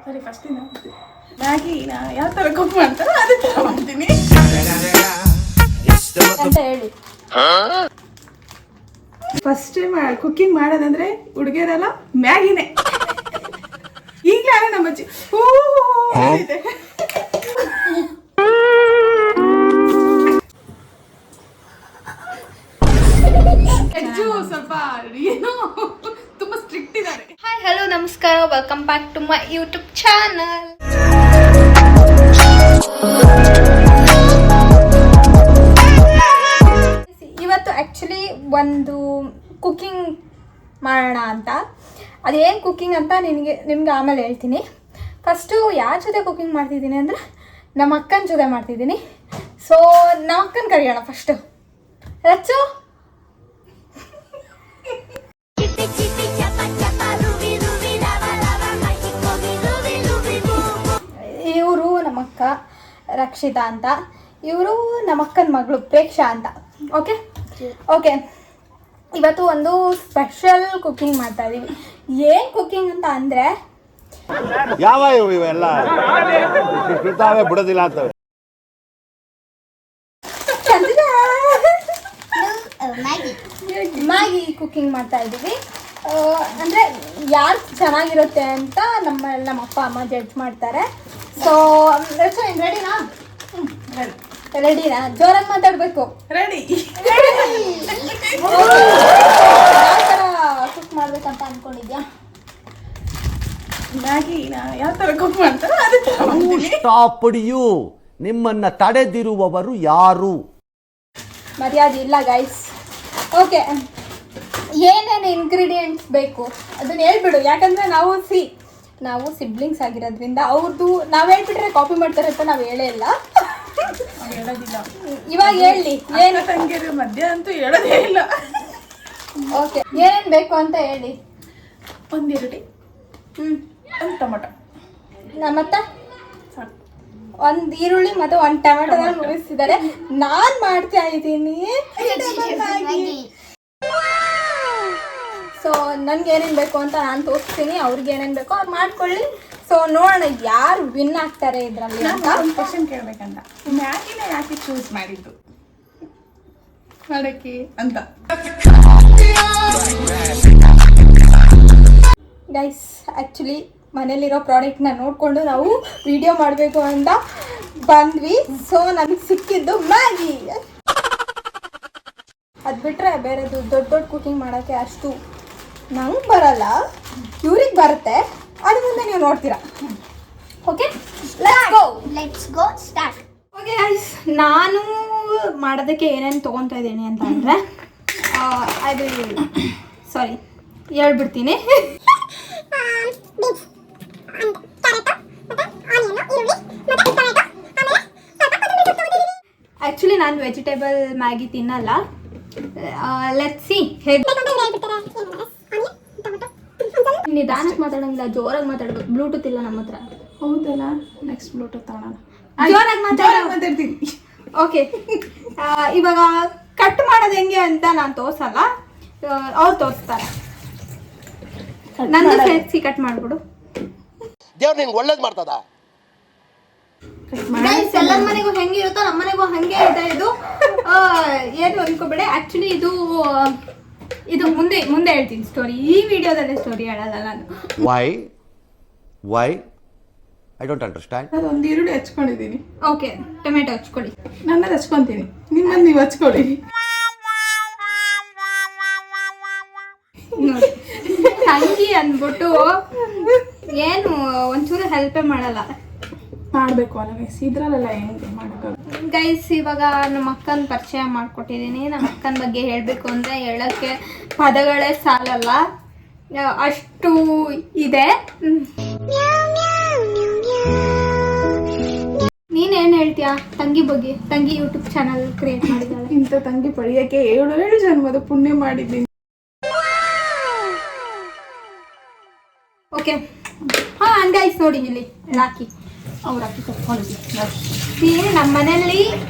ಸರಿ ಫಸ್ಟ್ ಮ್ಯಾಗಿನ ಯಾವ ಥರ ಕುಕ್ ಮಾಡ್ತಾರೋ ಅದೇ ಥರ ಮಾಡ್ತೀನಿ ಅಂತ ಹೇಳಿ. ಫಸ್ಟ್ ಟೈಮ್ ಕುಕ್ಕಿಂಗ್ ಮಾಡೋದಂದ್ರೆ ಹುಡುಗಿಯರೆಲ್ಲ ಮ್ಯಾಗಿನೇ. ಈಗಲೇ ನಮ್ಮ ಅಜ್ಜಿ ಇದೆ. ಹೆಚ್ಚು ಸ್ವಲ್ಪ ಏನೋ ತುಂಬಾ ಸ್ಟ್ರಿಕ್ಟ್ ಇದ್ದಾರೆ. ಹಾಯ್ ಹಲೋ ನಮಸ್ಕಾರ, welcome back to my YouTube channel. ಇವತ್ತು ಆ್ಯಕ್ಚುಲಿ ಒಂದು ಕುಕ್ಕಿಂಗ್ ಮಾಡೋಣ ಅಂತ. ಅದೇನು ಕುಕ್ಕಿಂಗ್ ಅಂತ ನಿಮ್ಗೆ ಆಮೇಲೆ ಹೇಳ್ತೀನಿ. ಫಸ್ಟು ಯಾರ ಜೊತೆ ಕುಕ್ಕಿಂಗ್ ಮಾಡ್ತಿದ್ದೀನಿ ಅಂದರೆ ನಮ್ಮ ಅಕ್ಕನ ಜೊತೆ ಮಾಡ್ತಿದ್ದೀನಿ. ಸೊ ನಮ್ಮ ಅಕ್ಕನ ಕರೆಯೋಣ ಫಸ್ಟು. ರಚ್ಚು, ಇವರು ನಮ್ಮ ಅಕ್ಕ ರಕ್ಷಿತಾ ಅಂತ, ಇವರು ನಮ್ಮ ಅಕ್ಕನ ಮಗಳು ಪ್ರೇಕ್ಷಾ ಅಂತ. ಓಕೆ ಓಕೆ, ಇವತ್ತು ಒಂದು ಸ್ಪೆಷಲ್ ಕುಕ್ಕಿಂಗ್ ಮಾಡ್ತಾ ಇದ್ದೀವಿ. ಏನು ಕುಕ್ಕಿಂಗ್ ಅಂತ ಅಂದರೆ ಯಾವ ಇವೆಲ್ಲ ಬಿಡೋದಿಲ್ಲ ಅಂತವೆ. ಮ್ಯಾಗಿ ಕುಕ್ಕಿಂಗ್ ಮಾಡ್ತಾ ಇದ್ದೀವಿ. ಅಂದರೆ ಯಾರು ಚೆನ್ನಾಗಿರುತ್ತೆ ಅಂತ ನಮ್ಮ ಅಪ್ಪ ಅಮ್ಮ ಜಡ್ಜ್ ಮಾಡ್ತಾರೆ. ಸೊ ರೆಡಿನಾ? ರೆಡಿನಾ? ಜೋರಾಗಿ ಮಾತಾಡಬೇಕು. ರೆಡಿ. ಯಾವ ಥರ ಕುಕ್ ಮಾಡ್ಬೇಕಂತ ಅಂದ್ಕೊಂಡಿದ್ಯಾ? ಮ್ಯಾಗಿನ ಯಾವ ಥರ ಕುಕ್ ಮಾಡ್ತಾರೋ ಅದೇ ಥರ ಮಾಡ್ತೀನಿ. Stop you. ನಿಮ್ಮನ್ನ ತಡೆದಿರುವವರು ಯಾರು? ಮರ್ಯಾದೆ ಇಲ್ಲ ಗೈಸ್. ಓಕೆ, ಏನೇನು ಇಂಗ್ರೀಡಿಯೆಂಟ್ಸ್ ಬೇಕು ಅದನ್ನ ಹೇಳ್ಬಿಡು. ಯಾಕಂದರೆ ನಾವು ಸಿಬ್ಲಿಂಗ್ಸ್ ಆಗಿರೋದ್ರಿಂದ ಅವ್ರದ್ದು ನಾವು ಹೇಳ್ಬಿಟ್ರೆ ಕಾಪಿ ಮಾಡ್ತಾರೆ ಅಂತ ನಾವು ಹೇಳೇ ಇಲ್ಲ. ಹೇಳೋದಿಲ್ಲ. ಇವಾಗ ಹೇಳಿ ಏನು ತಂಗಿರು ಮಧ್ಯ ಅಂತೂ ಹೇಳೋದೇ ಇಲ್ಲ. ಓಕೆ, ಏನೇನು ಬೇಕು ಅಂತ ಹೇಳಿ. ಒಂದು ಈರುಳ್ಳಿ, ಒಂದು ಟೊಮೊಟೊ, ಮತ್ತೆ ಒಂದು ಈರುಳ್ಳಿ ಮತ್ತು ಒಂದು ಟೊಮೆಟೊನ ಮುಗಿಸಿದ್ದಾರೆ. ನಾನು ಮಾಡ್ತಾ ಇದ್ದೀನಿ. ಸೊ ನನ್ಗೆ ಏನೇನು ಬೇಕು ಅಂತ ನಾನು ತೋರಿಸ್ತೀನಿ, ಅವ್ರಿಗೆ ಏನೇನು ಬೇಕೋ ಅವ್ರು ಮಾಡ್ಕೊಳ್ಳಿ. ಸೊ ನೋಡೋಣ ಯಾರು ವಿನ್ ಆಗ್ತಾರೆ ಇದರಲ್ಲಿ ಅಂತ. ಒಂದು ಕ್ವಶನ್ ಕೇಳಬೇಕಂತ, ಮ್ಯಾಗಿನ ಯಾಕೆ ಚೂಸ್ ಮಾಡಿದ್ದು ಮಾಡೋಕ್ಕೆ ಅಂತ. ಗೈಸ್, ಆ್ಯಕ್ಚುಲಿ ಮನೇಲಿರೋ ಪ್ರಾಡಕ್ಟ್ನ ನೋಡಿಕೊಂಡು ನಾವು ವಿಡಿಯೋ ಮಾಡಬೇಕು ಅಂತ ಬಂದ್ವಿ. ಸೊ ನಮಗೆ ಸಿಕ್ಕಿದ್ದು ಮ್ಯಾಗಿ. ಅದು ಬಿಟ್ಟರೆ ಬೇರೆದು ದೊಡ್ಡ ಕುಕಿಂಗ್ ಮಾಡೋಕ್ಕೆ ಅಷ್ಟು ನಂಗೆ ಬರಲ್ಲ, ಇವ್ರಿಗೆ ಬರುತ್ತೆ. ಅದು ಮುಂದೆ ನೀವು ನೋಡ್ತೀರಾ. Okay, let's go start. Okay guys, ನಾನು ಮಾಡೋದಕ್ಕೆ ಏನೇನು ತೊಗೊತಾ ಇದ್ದೀನಿ ಅಂತ ಅಂದರೆ ಅದು ಸಾರಿ ಹೇಳ್ಬಿಡ್ತೀನಿ. ಆ್ಯಕ್ಚುಲಿ ನಾನು ವೆಜಿಟೇಬಲ್ ಮ್ಯಾಗಿ ತಿನ್ನಲ್ಲ. ಲೆಟ್ಸ್ ಸಿ ಹೇಗೆ. ನಿಧಾನಕ್ಕೆ ಮಾತಾಡೋಂಗಿಲ್ಲ, ಜೋರಾಗಿ ಮಾತಾಡ್ಬೇಕು. ಬ್ಲೂಟೂತ್ ಇಲ್ಲ ನಮ್ಮ ಹತ್ರ. ಹೌದಲ್ಲ, ನೆಕ್ಸ್ಟ್ ಬ್ಲೂಟೂತ್ ತಗೋಣ. ಜೋರಾಗಿ ಮಾತಾಡ್ತೀನಿ. ಓಕೆ, ಇವಾಗ ಕಟ್ ಮಾಡೋದು ಹೆಂಗೆ ಅಂತ ನಾನು ತೋರಿಸಲ್ಲ, ಅವ್ರು ತೋರಿಸ್ತಾರೆ. ನಂದು ಫ್ಲೆಕ್ಸಿ ಕಟ್ ಮಾಡಿಬಿಡು. ದೇವ್ರು ನಿಂಗೆ ಒಳ್ಳೇದು ಮಾಡ್ತದ. ಎಲ್ಲರ ಮನೆಗೂ ಹೆಂಗಿರುತ್ತೋ ನಮ್ಮ ಮನೆಗೂ ಹಂಗೆ ಇದೆ. ಇದು ಏನು ಅನ್ಕೋಬೇಡಿ. ಆ್ಯಕ್ಚುಲಿ ಇದು ಮುಂದೆ ಹೇಳ್ತೀನಿ ಸ್ಟೋರಿ. ಈ ವಿಡಿಯೋದಲ್ಲೇ ಸ್ಟೋರಿ ಹೇಳಲ್ಲ ನಾನು. Why I don't understand. ಅದೊಂದು ಈರುಳ್ಳಿ ಹಚ್ಕೊಂಡಿದ್ದೀನಿ. Okay, tomato ಹಚ್ಕೊಳ್ಳಿ. ನನ್ನದು ಹಚ್ಕೊತೀನಿ, ನಿಮ್ಮನ್ನು ನೀವು ಹಚ್ಕೊಳ್ಳಿ. ತಂಗಿ ಅಂದ್ಬಿಟ್ಟು ಏನು ಒಂಚೂರು ಹೆಲ್ಪೇ ಮಾಡಲ್ಲ. ಮಾಡಬೇಕು ಅಲ್ಲ ಗೈಸ್, ಇದ್ರಲ್ಲೆಲ್ಲ ಹೆಂಗೆ ಮಾಡೋಕ್ಕಾಗ. ಗೈಸ್, ಇವಾಗ ನಮ್ಮ ಅಕ್ಕನ ಪರಿಚಯ ಮಾಡಿಕೊಟ್ಟಿದ್ದೀನಿ. ನಮ್ಮ ಅಕ್ಕನ ಬಗ್ಗೆ ಹೇಳಬೇಕು ಅಂದರೆ ಹೇಳೋಕ್ಕೆ ಪದಗಳೇ ಸಾಲಲ್ಲ, ಅಷ್ಟು ಇದೆ. ನೀನೇನು ಹೇಳ್ತೀಯಾ ತಂಗಿ ಬಗ್ಗೆ? ತಂಗಿ ಯೂಟ್ಯೂಬ್ ಚಾನಲ್ ಕ್ರಿಯೇಟ್ ಮಾಡಿದ್ದಾಳೆ. ಇಂಥ ತಂಗಿ ಪಡೆಯೋಕ್ಕೆ 7 ಜನ್ಮದ ಪುಣ್ಯ ಮಾಡಿದ್ದೀನಿ. ಓಕೆ, ಹಾಂ ಗೈಸ್ ನೋಡಿ ಇಲ್ಲಿ ರಾಖಿ ಅವ್ರು ಹಾಕಿ ಕಟ್ಕೊಂಡಿದ್ದೀನಿ. ನಮ್ಮ ಮನೆಯಲ್ಲಿ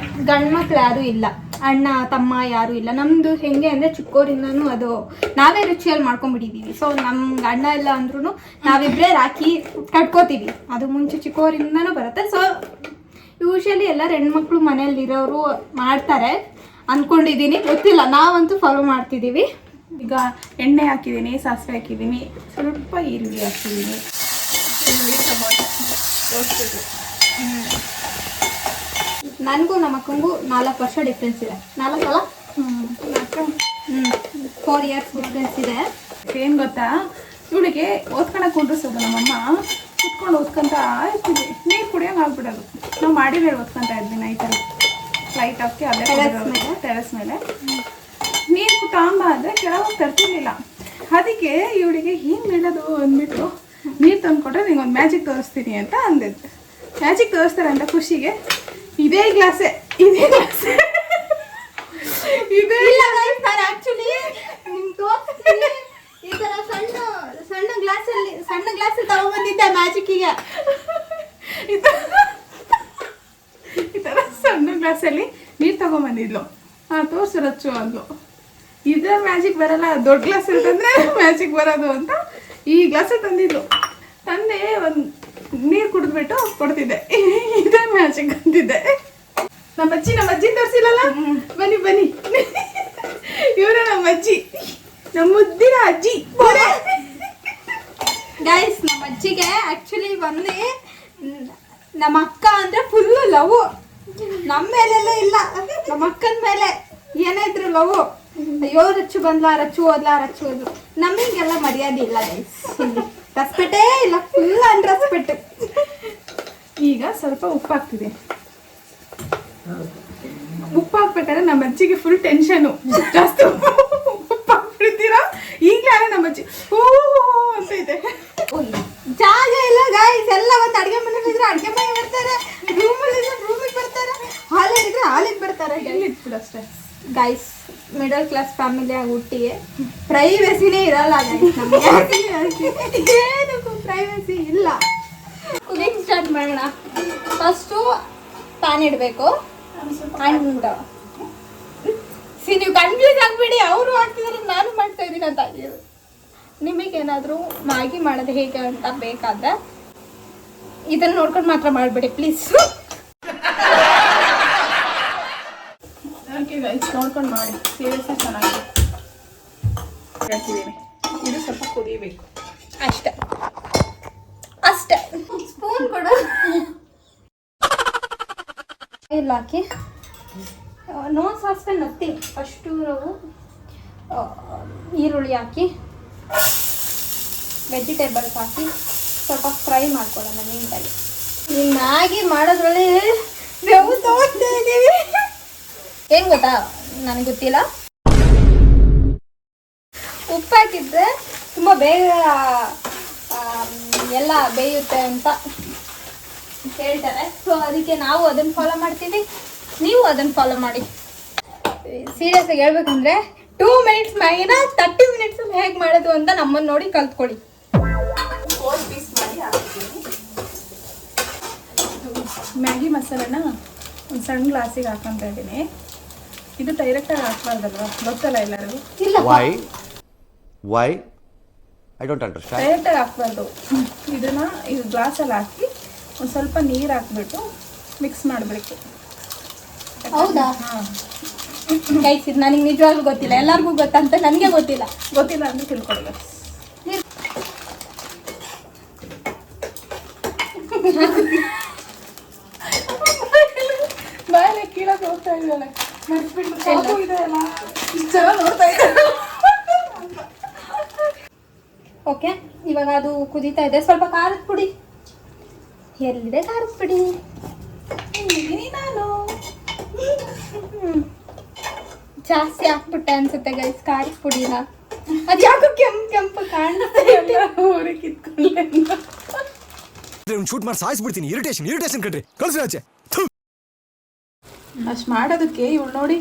ಗಂಡು ಮಕ್ಳು ಯಾರೂ ಇಲ್ಲ. ಅಣ್ಣ ತಮ್ಮ ಯಾರು ಇಲ್ಲ. ನಮ್ದು ಹೆಂಗೆ ಅಂದ್ರೆ ಚಿಕ್ಕೋರಿಂದನೂ ಅದು ನಾವೇ ರುಚಿಯಲ್ಲಿ ಮಾಡ್ಕೊಂಡ್ಬಿಟ್ಟಿದೀವಿ. ಸೊ ನಮ್ಗೆ ಅಣ್ಣ ಇಲ್ಲ ಅಂದ್ರೂ ನಾವಿಬ್ಬರೇ ರಾಖಿ ಕಟ್ಕೋತೀವಿ. ಅದು ಮುಂಚೆ ಚಿಕ್ಕೋರಿಂದನೂ ಬರುತ್ತೆ. ಸೊ ಯೂಶಲಿ ಎಲ್ಲರೂ ಹೆಣ್ಮಕ್ಳು ಮನೇಲಿರೋರು ಮಾಡ್ತಾರೆ ಅಂದ್ಕೊಂಡಿದ್ದೀನಿ, ಗೊತ್ತಿಲ್ಲ. ನಾವಂತೂ ಫಾಲೋ ಮಾಡ್ತಿದ್ದೀವಿ. ಈಗ ಎಣ್ಣೆ ಹಾಕಿದ್ದೀನಿ, ಸಾಸಿವೆ ಹಾಕಿದ್ದೀನಿ, ಸ್ವಲ್ಪ ಈರುಳ್ಳಿ ಹಾಕಿದ್ದೀನಿ, ಈರುಳ್ಳಿ ಟೊಮೊಟೊ ರೋಸ್ಟಿಗೆ. ನನಗೂ ನಮ್ಮ ಅಕ್ಕಂಗೂ 4 ವರ್ಷ ಡಿಫ್ರೆನ್ಸ್ ಇದೆ. 4 ಅಲ್ಲ 4 ಇಯರ್ಸ್ ಡಿಫ್ರೆನ್ಸ್ ಇದೆ. ಏನು ಗೊತ್ತಾ, ಇವಳಿಗೆ ಓದ್ಕೊಳಕ್ಕೆ ಕುಂಡ್ರಿಸೋದು ನಮ್ಮಮ್ಮ. ಕುತ್ಕೊಂಡು ಓದ್ಕೊಂತ ಇರ್ತೀವಿ, ನೀರು ಕುಡಿಯೋಂಗೆ ಆಗ್ಬಿಡೋದು. ನಾವು ಮಾಡಿ ಮೇಲೆ ಓದ್ಕೊತಾ ಇದ್ವಿ ನೈಟಲ್ಲಿ ಲೈಟ್ ಹಾಕಿ ಅಲ್ಲೇ ಟೆರೆಸ್ ಮೇಲೆ. ನೀರು ತಾಂಬ ಅಂದರೆ ಕೆಳಗೆ ತರ್ತಿರ್ಲಿಲ್ಲ. ಅದಕ್ಕೆ ಇವಳಿಗೆ ಏನು ಹೇಳೋದು ಅಂದ್ಬಿಟ್ಟು ನೀರು ತಂದುಕೊಟ್ರೆ ನಿಂಗೆ ಒಂದು ಮ್ಯಾಜಿಕ್ ತೋರಿಸ್ತೀನಿ ಅಂತ ಅಂದಿದ್ದು. ಮ್ಯಾಜಿಕ್ ತೋರಿಸ್ತಾರೆ ಅಂತ ಖುಷಿಗೆ ಇದೇ ಗ್ಲಾಸೇ ಇದೇ ನಾನು ಆ್ಯಕ್ಚುಲಿ ನಿಮ್ಗೆ ತೋರಿಸ್ತೀನಿ. ಈ ಥರ ಸಣ್ಣ ಗ್ಲಾಸಲ್ಲಿ ತಗೊಂಡ್ಬಂದಿದ್ದೆ ಮ್ಯಾಜಿಕ್ಕಿಗೆ. ಈ ಥರ ಸಣ್ಣ ಗ್ಲಾಸಲ್ಲಿ ನೀರು ತಗೊಂಬಂದಿದ್ಲು. ತೋರಿಸು ರಚ್ಚು ಅಂದ್ಲು. ಇದ್ರ ಮ್ಯಾಜಿಕ್ ಬರಲ್ಲ, ದೊಡ್ಡ ಗ್ಲಾಸ್ ಇರ್ತಂದ್ರೆ ಮ್ಯಾಜಿಕ್ ಬರೋದು ಅಂತ ಈ ಗ್ಲಾಸಲ್ಲಿ ತಂದಿದ್ಲು. ತಂದೆ ಒಂದು ನೀರು ಕುಡಿದ್ಬಿಟ್ಟು ಕೊಡ್ತಿದ್ದೆ. ಇದೇ ಮ್ಯಾಜಿಕ್ ಅಂತಿದ್ದೆ. ನಮ್ಮ ಅಜ್ಜಿ ತೋರಿಸಿಲ್ಲಲ್ಲ. ಬನ್ನಿ ಇವರೇ ನಮ್ಮ ಅಜ್ಜಿ, ನಮ್ಮ ಮುದ್ದಿನ ಅಜ್ಜಿ. ಗೈಸ್, ನಮ್ಮ ಅಜ್ಜಿಗೆ ಆ್ಯಕ್ಚುಲಿ ನಮ್ಮ ಅಕ್ಕ ಅಂದರೆ ಫುಲ್ಲು ಲವ್. ನಮ್ಮ ಮೇಲೆಲ್ಲ ಇಲ್ಲ, ನಮ್ಮ ಅಕ್ಕನ ಮೇಲೆ ಏನೇ ಇದ್ರು ಲವ್. ಅಯ್ಯೋ ರಚ್ಚು ಬಂದ್ಲಾ, ರಚ್ಚು ಹೋದ್ಲು. ನಮಗೆಲ್ಲ ಮರ್ಯಾದೆ ಇಲ್ಲ ಗೈಸ್, ರೆಸ್ಪೆಕ್ಟೇ ಇಲ್ಲ, ಫುಲ್ ಅನ್ರೆಸ್ಪೆಕ್ಟ್. ಈಗ ಸ್ವಲ್ಪ ಉಪ್ಪು ಹಾಕ್ತಿದೆ. ಉಪ್ಪು ಹಾಕ್ಬೇಕಾದ್ರೆ ನಮ್ಮ ಅಜ್ಜಿಗೆ ಫುಲ್ ಟೆನ್ಷನು. ಜಾಸ್ತಿ ಉಪ್ಪು ಹಾಕ್ಬಿಡ್ತೀರಾ ಈಗಲೇ ನಮ್ಮ ಅಜ್ಜಿ ಓ ಅಂತ ಇದೆ. ಜಾಗ ಇಲ್ಲ ಗೈಸ್, ಎಲ್ಲ ಒಂದು ಅಡುಗೆ ಮನೇಲಿ ಇದ್ರೆ ಅಡುಗೆ ಮನೆ ಬರ್ತಾರೆ, ರೂಮಿಗೆ ಬರ್ತಾರೆ, ಹಾಲಿದ್ರೆ ಹಾಲಿಗೆ ಬರ್ತಾರೆ. ಎಲ್ಲಿ ಇಟ್ಬಿಡು ಅಷ್ಟೇ ಗೈಸ್. ಮಿಡಲ್ ಕ್ಲಾಸ್ ಫ್ಯಾಮಿಲಿ ಆಗಿ ಹುಟ್ಟಿ ಪ್ರೈವೇಸಿನೇ ಇರಲ್ಲ ಗೈಸ್. ನಮಗೆ ಏನಕ್ಕೂ ಪ್ರೈವೇಸಿ ಇಲ್ಲ. ಕುದಿಯಕ್ಕೆ ಸ್ಟಾರ್ಟ್ ಮಾಡೋಣ. ಫಸ್ಟು ಪ್ಯಾನ್ ಇಡಬೇಕು. ಆ್ಯಂಡ್ ನೀವು ಕನ್ಫ್ಯೂಸ್ ಆಗಿಬಿಡಿ, ಅವರು ಹಾಕ್ತಿದ್ರೆ ನಾನು ಮಾಡ್ತಾ ಇದ್ದೀನಿ ಅಂತ ಆಗಿರೋದು. ನಿಮಗೇನಾದರೂ ಮ್ಯಾಗಿ ಮಾಡೋದು ಹೇಗೆ ಅಂತ ಬೇಕಾದ್ರೆ ಇದನ್ನು ನೋಡ್ಕೊಂಡು ಮಾತ್ರ ಮಾಡಿಬಿಡಿ ಪ್ಲೀಸ್. ನೋಡ್ಕೊಂಡು ಮಾಡಿ, ಸೀರಿಯಸ್ ಚೆನ್ನಾಗಿದೆ. ಹೇಳ್ತಿದ್ದೀನಿ, ಇದು ಸ್ವಲ್ಪ ಕುದಿಬೇಕು ಅಷ್ಟೇ. ಸ್ಪೂನ್ ಕೊಡು. ಇಲ್ಲ ಹಾಕಿ ನೋ ಸಾಸ್ವೆ ನಥಿಂಗ್. ಫಸ್ಟು ನಾವು ಈರುಳ್ಳಿ ಹಾಕಿ, ವೆಜಿಟೇಬಲ್ಸ್ ಹಾಕಿ ಸ್ವಲ್ಪ ಫ್ರೈ ಮಾಡ್ಕೊಳ್ಳೋಣ ನೀಟಾಗಿ. ಈ ಮ್ಯಾಗಿ ಮಾಡೋದ್ರಲ್ಲಿ ನಾವು ತೋರಿಸ್ತಾ ಇದ್ದೀವಿ. ಏನು ಗೊತ್ತಾ, ನನಗೆ ಗೊತ್ತಿಲ್ಲ. ಉಪ್ಪು ಹಾಕಿದ್ರೆ ತುಂಬ ಬೇಗ ಎಲ್ಲ ಬೇಯುತ್ತೆ ಅಂತ ಹೇಳ್ತಾರೆ. ಸೊ ಅದಕ್ಕೆ ನಾವು ಅದನ್ನು ಫಾಲೋ ಮಾಡ್ತೀವಿ, ನೀವು ಅದನ್ನು ಫಾಲೋ ಮಾಡಿ. ಸೀರಿಯಸ್ ಆಗಿ ಹೇಳ್ಬೇಕಂದ್ರೆ 2 ಮಿನಿಟ್ಸ್ ಮ್ಯಾಗಿನ 30 ಮಿನಿಟ್ಸಲ್ಲಿ ಹೇಗೆ ಮಾಡೋದು ಅಂತ ನಮ್ಮನ್ನು ನೋಡಿ ಕಲ್ತ್ಕೊಳ್ಳಿ. 4 ಪೀಸ್ ಮಾಡಿ ಹಾಕ್ತೀನಿ. ಮ್ಯಾಗಿ ಮಸಾಲೆನ ಒಂದು ಸಣ್ಣ ಗ್ಲಾಸಿಗೆ ಹಾಕೊಂತ ಇದ್ದೀನಿ. ಇದು ಡೈರೆಕ್ಟಾಗಿ ಹಾಕ್ಬಾರ್ದಲ್ವ, ಗೊತ್ತಲ್ಲ ಎಲ್ಲರಿಗೂ. ಇಲ್ಲ, ವೈ ಐ ಡೋಂಟ್ ಅಂಡರ್ಸ್ಟ್ಯಾಂಡ್. ಡೈರೆಕ್ಟಾಗಿ ಹಾಕ್ಬಾರ್ದು. ಇದು ಗ್ಲಾಸಲ್ಲಿ ಹಾಕಿ ಒಂದು ಸ್ವಲ್ಪ ನೀರು ಹಾಕ್ಬಿಟ್ಟು ಮಿಕ್ಸ್ ಮಾಡಬೇಕು. ಹೌದಾ? ಗೈಸ್, ಇದು ನನಗೆ ನಿಜವಾಗ್ಲೂ ಗೊತ್ತಿಲ್ಲ. ಎಲ್ಲರಿಗೂ ಗೊತ್ತಂತ ನನಗೆ ಗೊತ್ತಿಲ್ಲ ಅಂದ್ರೆ ತಿಳ್ಕೊಳ್ಳಿ. ಬಾಯಲ್ಲೇ ಕೀಳಕ್ಕೆ ಹೋಗ್ತಾ ಇದ್ದಾಳೆ. ಮರ್ಸ್ಬಿಟ್ಟು ಇದೆಯಲ್ಲ, ಇಷ್ಟು ಜನ ನೋಡ್ತಾ ಇದ್ದಾರೆ. ಓಕೆ, ಇವಾಗ ಅದು ಕುದೀತಾ ಇದೆ. ಸ್ವಲ್ಪ ಖಾರದ ಪುಡಿ. ಎಲ್ಲಿದೆ ಖಾರದ ಪುಡಿ? ನಾನು ಜಾಸ್ತಿ ಹಾಕ್ಬಿಟ್ಟೆ ಅನ್ಸುತ್ತೆ ಗೈಸ್ ಖಾರದ ಪುಡಿನ. ಅದು ಯಾಕೋ ಕೆಂಪು ಕಾಣಿಸ್ತಾ ಇಲ್ಲ. ಊರಿಗೆ ಕಿತ್ಕೊಂಡೆ ಶೂಟ್ ಮಾಡಿ ಸಾಯಿಸ್ಬಿಡ್ತೀನಿ. ಇರಿಟೇಷನ್ ಕಣ್ರಿ, ಕಳ್ಸಿ ಆಚೆ. ಅಷ್ಟು ಮಾಡೋದಕ್ಕೆ ಇವಳು ನೋಡಿ,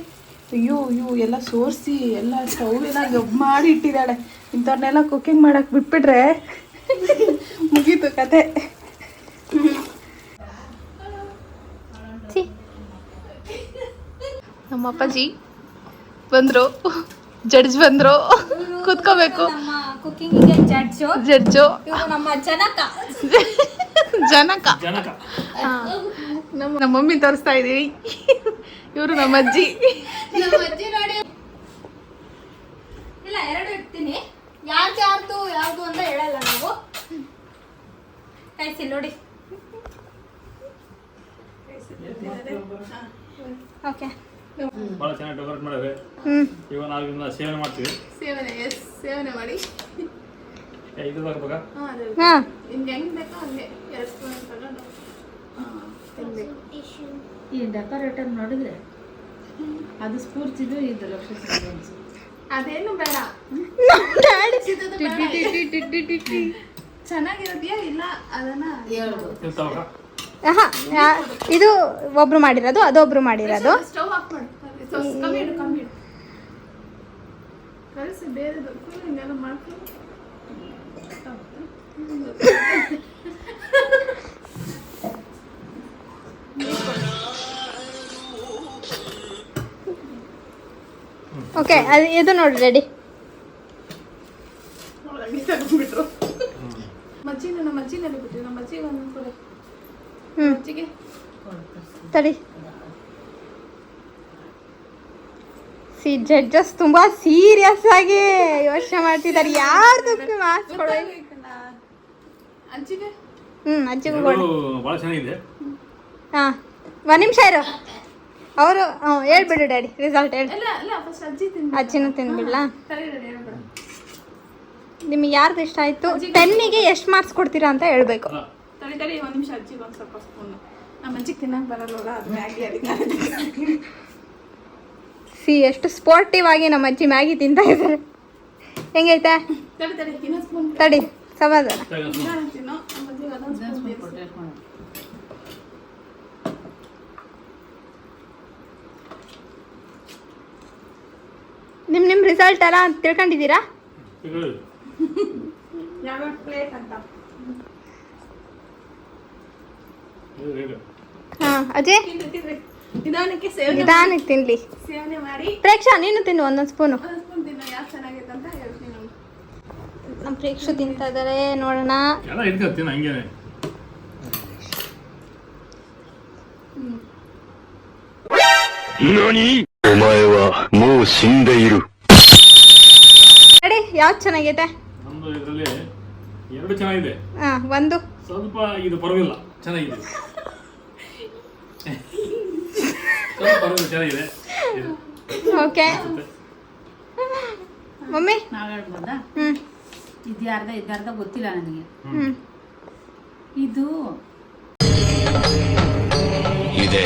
ಅಯ್ಯೋ ಎಲ್ಲ ಸೋರಿಸಿ ಎಲ್ಲ ಸ್ಟೌವಿನ ಗಬ್ ಮಾಡಿ ಇಟ್ಟಿದ್ದಾಳೆ. ಇಂಥವ್ರನ್ನೆಲ್ಲ ಕುಕ್ಕಿಂಗ್ ಮಾಡಕ್ಕೆ ಬಿಟ್ಬಿಟ್ರೆ ಮುಗೀತು ಕತೆ. ನಮ್ಮ ಅಪ್ಪಾಜಿ ಬಂದ್ರು, ಜಡ್ಜ್ ಬಂದ್ರು, ಕೂತ್ಕೋಬೇಕು. ನಮ್ಮ ಕುಕಿಂಗಿಗೆ ಜಡ್ಜು ಜಡ್ಜು ಇವರು ನಮ್ಮ ಜನಕ. ಜನಕ ನಮ್ಮ ಮಮ್ಮಿ ತೋರಿಸ್ತಾ ಇದೀವಿ. ಇವರು ನಮ್ಮ ಅಜ್ಜಿ. ನಮ್ಮ ಅಜ್ಜಿ ನೋಡಿ. ಇಲ್ಲ, ಎರಡು ಇಡ್ತೀನಿ. ಯಾರ್ದು ಯಾವ್ದು ಅಂತ ಹೇಳಲ್ಲ ನಾವು. ಕಾಯಿಸಿ ನೋಡಿ. ಓಕೆ, ಭಾಳ ಚೆನ್ನಾಗಿ ಡೆಕೋರೇಟ್ ಮಾಡಿದ್ರೆ ಇವಾಗ ನಾವು ಇದನ್ನ ಸೇವನೆ ಮಾಡ್ತೀವಿ. ಸೇವನೆ ಮಾಡಿ ಇದು ಹಾಕ್ಬೇಕಾ? ಹಾಂ, ನಿಮ್ಗೆ ಹೆಂಗ್ ಬೇಕೋ ಹಂಗೆ 2 ಸ್ಪೂನ್ ತಗೊಂಡು ತಿನ್ಬೇಕು. ಈ ಡೆಕೋರೇಟರ್ ನೋಡಿದ್ರೆ ಅದು ಸ್ಫೂರ್ತಿದು ಇದು ಲಕ್ಷ್ಮೀ ಅದೇನು ಬೇಡ, ಚೆನ್ನಾಗಿರೋದ್ಯಾ ಇಲ್ಲ ಅದನ್ನ ಇರ್ತಾವಾಗ ಇದು ಒಬ್ರು ಮಾಡಿರೋದು, ಅದೊಬ್ರು ಮಾಡಿರೋದು. ಸ್ಟವ್ ಆಫ್ ಮಾಡಿ. ಕಮ್ಮಿ ಇಡು, ಕಮ್ಮಿ ಇಡು. ಕಳಿಸಿ ಬೇರೆದು ಹಿಂಗೆಲ್ಲ ಮಾಡ್ಕೊಂಡು ಓಕೆ, ಅದು ಇದು ನೋಡಿ ರೆಡಿ. ತಗೊಂಡ್ಬಿಟ್ರು. ನಮ್ಮ ಅಜ್ಜಿನಲ್ಲಿ ಬಿಟ್ಟು ನಮ್ಮ ಅಜ್ಜಿಗೆ ಒಂದೊಂದು ಕೊಡಿ. ಅಜ್ಜಿಗೆ ತಡಿ. ಜಡ್ಜಸ್ ತುಂಬಾ ಸೀರಿಯಸ್ ಆಗಿ ಯೋಚನೆ ಮಾಡ್ತಿದ್ದಾರೆ. ಯಾರ್ದಕ್ಕೆ ಮಾರ್ಕ್ಸ್ ಕೊಡೋದು? ಅಜ್ಜಿಗೆ ಅಜ್ಜಿಗೂ ಕೊಡಿ. ಭಾಳ ಚೆನ್ನಾಗಿದೆ. ಹಾಂ, ಒಂದು ನಿಮಿಷ ಇರು. ಅವರು ಹೇಳ್ಬಿಡು ಡ್ಯಾಡಿ, ರಿಸಲ್ಟ್ ಹೇಳಿ. ಇಲ್ಲ ಇಲ್ಲ, ಫಸ್ಟ್ ಅಜ್ಜಿ ತಿನ್. ಅಜ್ಜಿನೂ ತಿನ್ಬಿಡ್ಲಾ? ತಡಿ ರೆಡಿ ಹೇಳ್ಬೇಡ. ನಿಮಗೆ ಯಾರ್ದು ಇಷ್ಟ ಆಯ್ತು? 10ಗೆ ಎಷ್ಟು ಮಾರ್ಕ್ಸ್ ಕೊಡ್ತೀರಾ ಅಂತ ಹೇಳ್ಬೇಕು. ತಡಿ 1 ನಿಮಿಷ. ಅಜ್ಜಿಗೆ ಒಂದು ಸ್ವಲ್ಪ ಸ್ಪೂನ್. ನಮ್ಮ ಅಜ್ಜಿಗೆ ತಿನ್ನಕ್ಕೆ ಬರಲ್ಲ, ಅದು ಮ್ಯಾಗಿ ಅದಕ್ಕೆ. ಎಷ್ಟು ಸ್ಪೋರ್ಟಿವ್ ಆಗಿ ನಮ್ಮ ಅಜ್ಜಿ ಮ್ಯಾಗಿ ತಿಂತಾ ಇದ್ದಾರೆ. ಹೆಂಗೈತೆ? ತಡಿ ಇನ್ನೊಂದು ಸ್ಪೂನ್. ತಡಿ, ಸಮಾಧಾನ. ತಿನ್ನೋ ನಮ್ಮ ಅಜ್ಜಿಗೆ ಅದೊಂದು ಸ್ಪೂನ್. ನಿಮ್ಮ ರಿಸಲ್ಟ್ ಎಲ್ಲ ತಿಳ್ಕೊಂಡಿದ್ದೀರಾ? ಯಾವ್ಯಾವ ಪ್ಲೇಟ್ ಅಂತ. ಹಾಂ ಅಜ್ಜಿ, ನಿಧಾನಕ್ಕೆ ನಿಧಾನಕ್ಕೆ ತಿನ್ಲಿ. ಸೇವನೆ ಮಾಡಿ. ಪ್ರೇಕ್ಷಾ, ನೀನು ತಿನ್ನು ಒಂದೊಂದು ಸ್ಪೂನು. ಒಂದು ಸ್ಪೂನ್ ತಿನ್ನೋ. ಯಾಕೆ ಚೆನ್ನಾಗಿದೆ ಅಂತ ಹೇಳ್ತೀನಿ ನಾನು. ನಮ್ಮ ಪ್ರೇಕ್ಷು ತಿಂತಾ ಇದ್ದಾರೆ, ನೋಡೋಣ. ಎಲ್ಲ ಇಟ್ಕೊತೀನಿ ಹಂಗೇನೆ. ರೆಡಿ? ಯಾವ್ದು ಚೆನ್ನಾಗೈತೆ? ನಮ್ದು ಇದರಲ್ಲಿ 2 ಚೆನ್ನಾಗಿದೆ, ಹಾಂ, ಒಂದು ಸ್ವಲ್ಪ ಇದು ಪರವಾಗಿಲ್ಲ, ಚೆನ್ನಾಗಿದೆ. ಸ್ವಲ್ಪ ಪರವಾಗಿಲ್ಲ, ಚೆನ್ನಾಗಿದೆ. ಓಕೆ. ಮಮ್ಮಿ? ನಾವು ಹೇಳ್ಬೋದಾ? ಹ್ಞೂ ಇದ್ಯಾರ್ದ ಗೊತ್ತಿಲ್ಲ ನನಗೆ. ಹ್ಞೂ ಇದು ಇದೆ,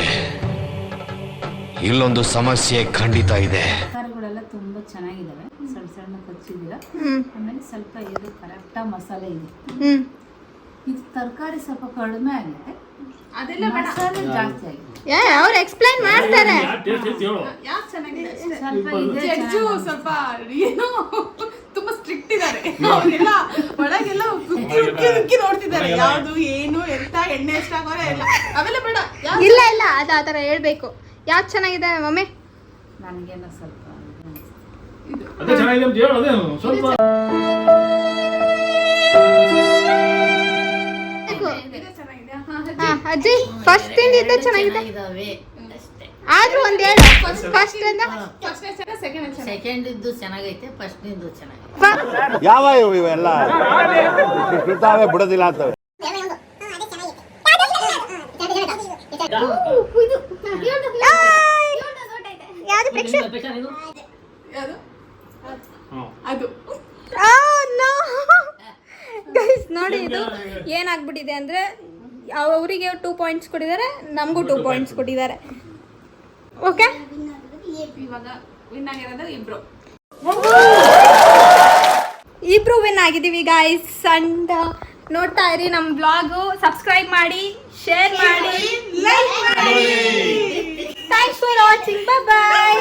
ಇಲ್ಲೊಂದು ಸಮಸ್ಯೆ ಖಂಡಿತ ಇದೆ. ತರಕಾರಿಗಳೆಲ್ಲ ತುಂಬ ಚೆನ್ನಾಗಿದ್ದಾವೆ. ಸಣ್ಣ ಸಣ್ಣ ಕಚ್ಚಿದ್ದೀರ. ಆಮೇಲೆ ಸ್ವಲ್ಪ ಇದು ಕರೆಕ್ಟಾಗಿ ಮಸಾಲೆ ಇದೆ. ಇದು ತರಕಾರಿ ಸ್ವಲ್ಪ ಕಡಿಮೆ ಆಗಿದೆ, ಅದೆಲ್ಲ ಬೇಡ. ಮಸಾಲೆ ಜಾಸ್ತಿ ಆಗಿದೆ. ಅವ್ರು ಎಕ್ಸ್ಪ್ಲೈನ್ ಮಾಡ್ತಾರೆ. ಟೇಸ್ಟ್ ಐತಿ ಹೇಳು. ಯಾಕೆ ಚೆನ್ನಾಗಿದೆ ಅಷ್ಟೇ. ಸ್ವಲ್ಪ ಇದೆ ಜಡ್ಜು ಸ್ವಲ್ಪ ಏನೋ ತುಂಬಾ ಸ್ಟ್ರಿಕ್ಟ್ ಇದ್ದಾರೆ. ಅವರೆಲ್ಲ ಒಳಗೆಲ್ಲ ಉಕ್ಕಿ ನೋಡ್ತಿದ್ದಾರೆ. ಯಾವ್ದು ಏನು ಎಂತ ಎಣ್ಣೆ ಎಷ್ಟಾಗೋರೆ ಎಲ್ಲ ಅವೆಲ್ಲ ಬೇಡ. ಇಲ್ಲ ಇಲ್ಲ, ಅದು ಆ ಥರ ಹೇಳ್ಬೇಕು. ಯಾವ್ದು ಚೆನ್ನಾಗಿದೆ ಮಮ್ಮಿ? ನನಗೇನೋ ಸ್ವಲ್ಪ ಅದೇ ಚೆನ್ನಾಗಿದೆ ಅಂತ ಹೇಳು. ಅದೇ ಸ್ವಲ್ಪ ಅಜ್ಜಿ, ಫಸ್ಟ್ ತಿಂದಿದ್ದೆ ಚೆನ್ನಾಗಿದೆ. ಆದ್ರೂ ಒಂದ್ ಹೇಳು. ಫಸ್ಟ್ ಅಂದ ಸೆಕೆಂಡ್ ಇದ್ದು ಚೆನ್ನಾಗೈತೆ, ಫಸ್ಟ್ ನಿಂದು ಚೆನ್ನಾಗೈತೆ. ಯಾವ ಇವೆಲ್ಲ ಇರ್ತಾವೆ ಬಿಡೋದಿಲ್ಲ ಅಂತವೆ. ಯಾವ್ದು ಪ್ರೇಕ್ಷೆ? ಅದು ಗೈಸ್ ನೋಡಿ, ಇದು ಏನಾಗ್ಬಿಟ್ಟಿದೆ ಅಂದ್ರೆ ಅವರಿಗೆ 2 ಪಾಯಿಂಟ್ಸ್ ಕೊಟ್ಟಿದ್ದಾರೆ, ನಮಗೂ 2 ಪಾಯಿಂಟ್ಸ್ ಕೊಟ್ಟಿದ್ದಾರೆ. ಓಕೆ, ಇವಾಗ ವಿನ್ ಆಗಿರೋದು ಇಬ್ರು ವಿನ್ ಆಗಿದ್ದೀವಿ ಗೈಸ್. ಅಂಡ್ ನೋಡ್ತಾ ಇರಿ ನಮ್ಮ ಬ್ಲಾಗು. ಸಬ್ಸ್ಕ್ರೈಬ್ ಮಾಡಿ, ಶೇರ್ ಮಾಡಿ, ಲೈಕ್ ಮಾಡಿ. Thanks for watching. Bye bye.